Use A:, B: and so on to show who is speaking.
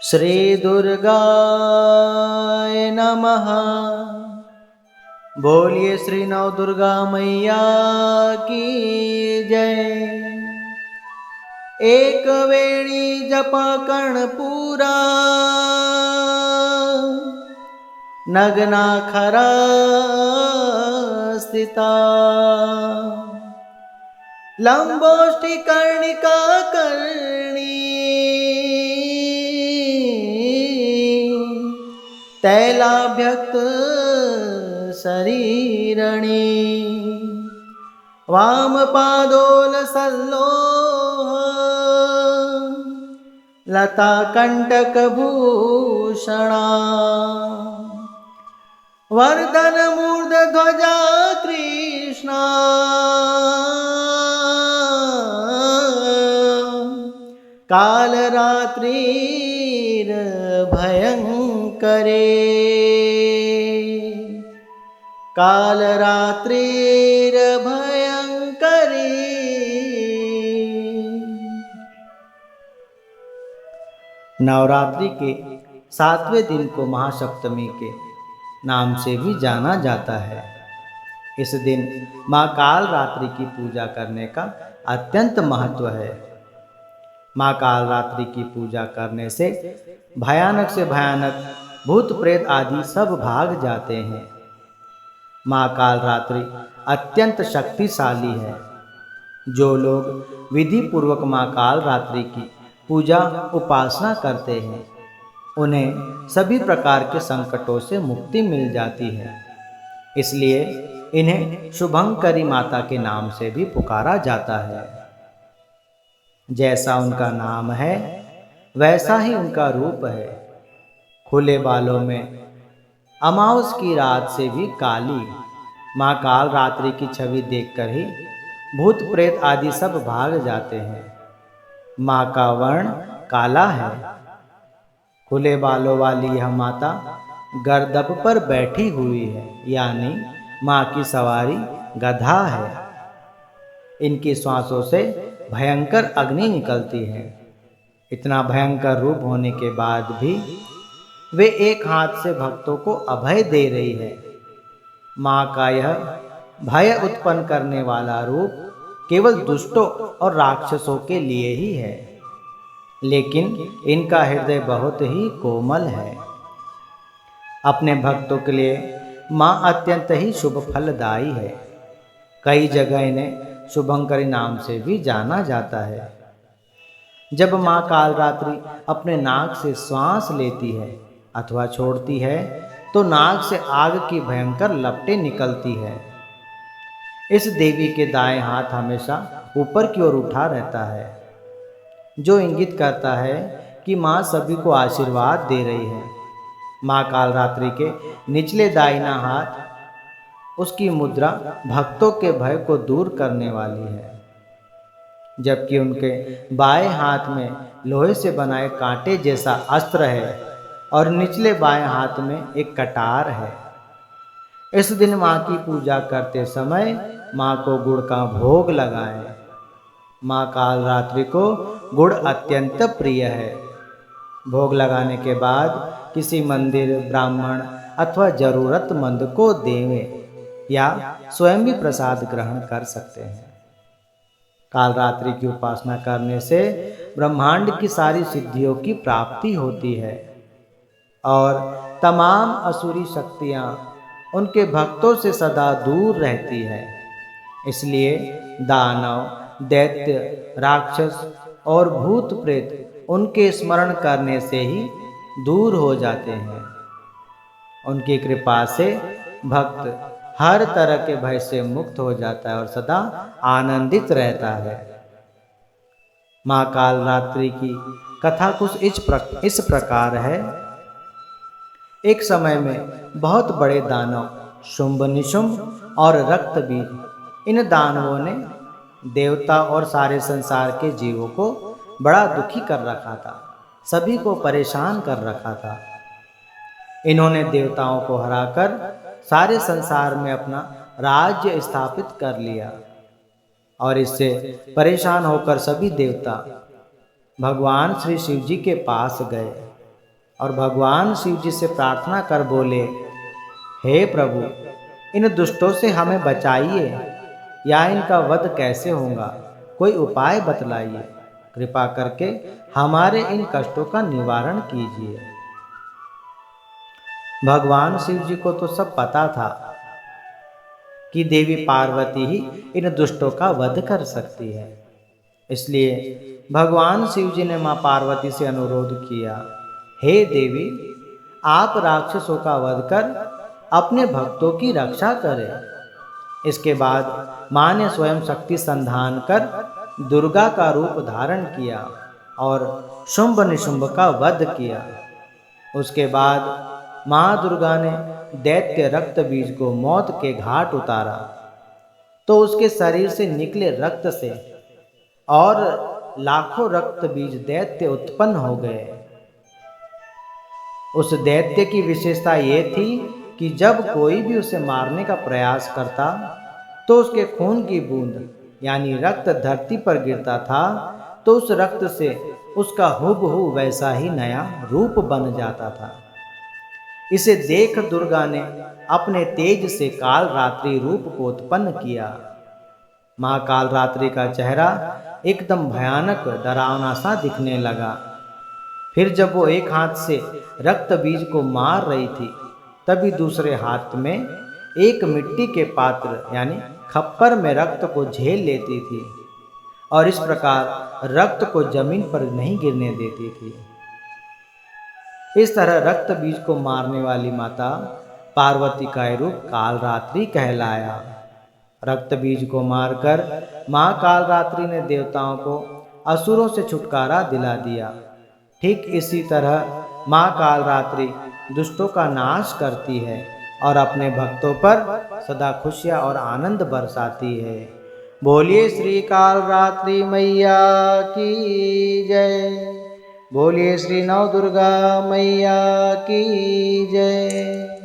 A: श्री दुर्गाय नमः। बोलिए श्री नव दुर्गा मैया की जय। एक वेणी जप कर्णपूरा, नग्ना खरा स्थिता। लंबोष्टि कर्णिका कर्णी, तैलाभ्यक्त शरीरणी। वामपादोल सल्लोह, लता कंटक भूषणा। वर्धन मूर्ध ध्वजा कृष्णा, काल रात्रिर भयंकरे। काल रात्रिर भयंकरी। नवरात्रि के 7वें दिन को महासप्तमी के नाम से भी जाना जाता है। इस दिन माँ काल रात्रि की पूजा करने का अत्यंत महत्व है। माँ काल रात्रि की पूजा करने से भयानक भूत प्रेत आदि सब भाग जाते हैं। माँ काल रात्रि अत्यंत शक्तिशाली है। जो लोग विधि पूर्वक माँ काल रात्रि की पूजा उपासना करते हैं, उन्हें सभी प्रकार के संकटों से मुक्ति मिल जाती है। इसलिए इन्हें शुभंकरी माता के नाम से भी पुकारा जाता है। जैसा उनका नाम है वैसा ही उनका रूप है। खुले बालों में अमावस की रात से भी काली माँ काल रात्रि की छवि देखकर ही भूत प्रेत आदि सब भाग जाते हैं। माँ का वर्ण काला है। खुले बालों वाली यह माता गर्दभ पर बैठी हुई है, यानी माँ की सवारी गधा है। इनकी श्वासों से भयंकर अग्नि निकलती है। इतना भयंकर रूप होने के बाद भी वे एक हाथ से भक्तों को अभय दे रही है। माँ का यह भय उत्पन्न करने वाला रूप केवल दुष्टों और राक्षसों के लिए ही है, लेकिन इनका हृदय बहुत ही कोमल है। अपने भक्तों के लिए माँ अत्यंत ही शुभ फलदायी है। कई जगह इन्हें शुभंकरी नाम से भी जाना जाता है। जब माँ काल रात्रि अपने नाक से श्वास लेती है अथवा छोड़ती है तो नाक से आग की भयंकर लपटें निकलती है। इस देवी के दाएं हाथ हमेशा ऊपर की ओर उठा रहता है, जो इंगित करता है कि माँ सभी को आशीर्वाद दे रही है। माँ काल रात्रि के निचले दाहिना हाथ उसकी मुद्रा भक्तों के भय को दूर करने वाली है, जबकि उनके बाएं हाथ में लोहे से बनाए कांटे जैसा अस्त्र है और निचले बाएं हाथ में एक कटार है। इस दिन माँ की पूजा करते समय माँ को गुड़ का भोग लगाएं। माँ काल रात्रि को गुड़ अत्यंत प्रिय है। भोग लगाने के बाद किसी मंदिर, ब्राह्मण अथवा जरूरतमंद को देवें या स्वयं भी प्रसाद ग्रहण कर सकते हैं। काल रात्रि की उपासना करने से ब्रह्मांड की सारी सिद्धियों की प्राप्ति होती है और तमाम असुरी शक्तियाँ उनके भक्तों से सदा दूर रहती है। इसलिए दानव, दैत्य, राक्षस और भूत प्रेत उनके स्मरण करने से ही दूर हो जाते हैं। उनकी कृपा से भक्त हर तरह के भय से मुक्त हो जाता है और सदा आनंदित रहता है। माँ काल रात्रि की कथा कुछ इस प्रकार है। एक समय में बहुत बड़े दानव शुंभ, निशुंभ और रक्तबीज, इन दानवों ने देवता और सारे संसार के जीवों को बड़ा दुखी कर रखा था, सभी को परेशान कर रखा था। इन्होंने देवताओं को हराकर सारे संसार में अपना राज्य स्थापित कर लिया और इससे परेशान होकर सभी देवता भगवान श्री शिव जी के पास गए और भगवान शिव जी से प्रार्थना कर बोले, हे प्रभु, इन दुष्टों से हमें बचाइए, या इनका वध कैसे होगा, कोई उपाय बतलाइए। कृपा करके हमारे इन कष्टों का निवारण कीजिए। भगवान शिव जी को तो सब पता था कि देवी पार्वती ही इन दुष्टों का वध कर सकती है। इसलिए भगवान शिव जी ने मां पार्वती से अनुरोध किया, हे देवी, आप राक्षसों का वध कर अपने भक्तों की रक्षा करें। इसके बाद मां ने स्वयं शक्ति संधान कर दुर्गा का रूप धारण किया और शुंभ निशुंभ का वध किया। उसके बाद मां दुर्गा ने दैत्य रक्त बीज को मौत के घाट उतारा, तो उसके शरीर से निकले रक्त से और लाखों रक्त बीज दैत्य उत्पन्न हो गए। उस दैत्य की विशेषता ये थी कि जब कोई भी उसे मारने का प्रयास करता तो उसके खून की बूंद यानी रक्त धरती पर गिरता था, तो उस रक्त से उसका हुबहू वैसा ही नया रूप बन जाता था। इसे देख दुर्गा ने अपने तेज से कालरात्रि रूप को उत्पन्न किया। मां कालरात्रि का चेहरा एकदम भयानक डरावना सा दिखने लगा। फिर जब वो एक हाथ से रक्त बीज को मार रही थी, तभी दूसरे हाथ में एक मिट्टी के पात्र यानी खप्पर में रक्त को झेल लेती थी और इस प्रकार रक्त को जमीन पर नहीं गिरने देती थी। इस तरह रक्त बीज को मारने वाली माता पार्वती का रूप कालरात्रि कहलाया। रक्त बीज को मारकर मां कालरात्रि ने देवताओं को असुरों से छुटकारा दिला दिया। ठीक इसी तरह मां कालरात्रि दुष्टों का नाश करती है और अपने भक्तों पर सदा खुशियां और आनंद बरसाती है। बोलिए श्री कालरात्रि मैया की जय। बोलिए श्री नव दुर्गा मैया की जय।